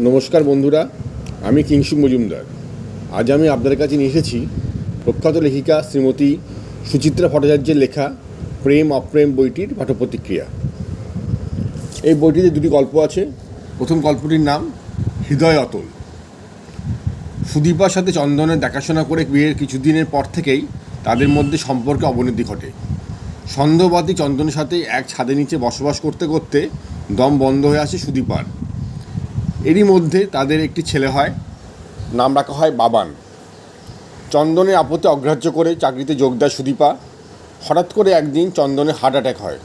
নমস্কার বন্ধুরা, আমি কিংসু মজুমদার। আজ আমি আপনাদের কাছে নিয়ে এসেছি প্রখ্যাত লেখিকা শ্রীমতী সুচিত্রা ভট্টাচার্যের লেখা প্রেম অপ্রেম বইটির পাঠ্যপ্রতিক্রিয়া। এই বইটিতে দুটি গল্প আছে। প্রথম গল্পটির নাম হৃদয় অতল। সুদীপার সাথে চন্দনের দেখাশোনা করে বিয়ের কিছুদিনের পর থেকেই তাদের মধ্যে সম্পর্কে অবনতি ঘটে। সন্দেহবাদী চন্দনের সাথে এক ছাদের নিচে বসবাস করতে করতে দম বন্ধ হয়ে আসে সুদীপার। এরই মধ্যে তাদের একটি ছেলে হয়, নাম রাখা হয় বাবান। চন্দনের আপত্তি অগ্রাহ্য করে চাকরিতে যোগ দেয় সুদীপা। হঠাৎ করে একদিন চন্দনের হার্ট অ্যাটাক হয়।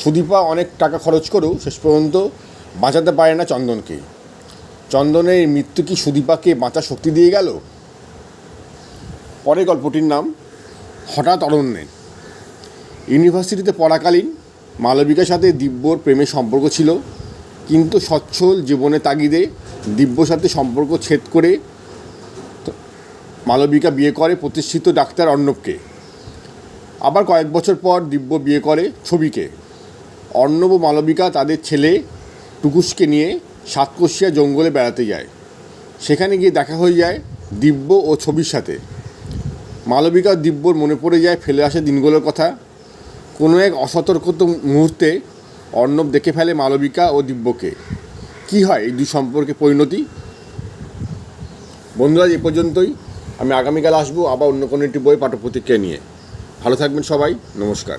সুদীপা অনেক টাকা খরচ করেও শেষ পর্যন্ত বাঁচাতে পারে না চন্দনকে। চন্দনের মৃত্যু কি সুদীপাকে বাঁচার শক্তি দিয়ে গেল? পরের গল্পটির নাম হঠাৎ অরণ্যে। ইউনিভার্সিটিতে পড়াকালীন মালবিকার সাথে দিব্যর প্রেমের সম্পর্ক ছিল, কিন্তু সচ্ছল জীবনের তাগিদে দিব্যর সাথে সম্পর্ক ছেদ করে মালবিকা বিয়ে করে প্রতিষ্ঠিত ডাক্তার অর্ণবকে। আবার কয়েক বছর পর দিব্য বিয়ে করে ছবিকে। অর্ণব ও মালবিকা তাদের ছেলে টুকুসকে নিয়ে সাতকোশিয়া জঙ্গলে বেড়াতে যায়। সেখানে গিয়ে দেখা হয়ে যায় দিব্য ও ছবির সাথে। মালবিকা ও দিব্যর মনে পড়ে যায় ফেলে আসা দিনগুলোর কথা। কোনো এক অসতর্কত মুহূর্তে অর্ণব দেখে ফেলে মালবিকা ও দিব্যকে। কী হয় এই দুই সম্পর্কে পরিণতি? বন্ধুরা, এ পর্যন্তই। আমি আগামীকাল আসবো আবার অন্য কোনো একটি বই পাঠ্যপ্রতিক্রিয়া নিয়ে। ভালো থাকবেন সবাই। নমস্কার।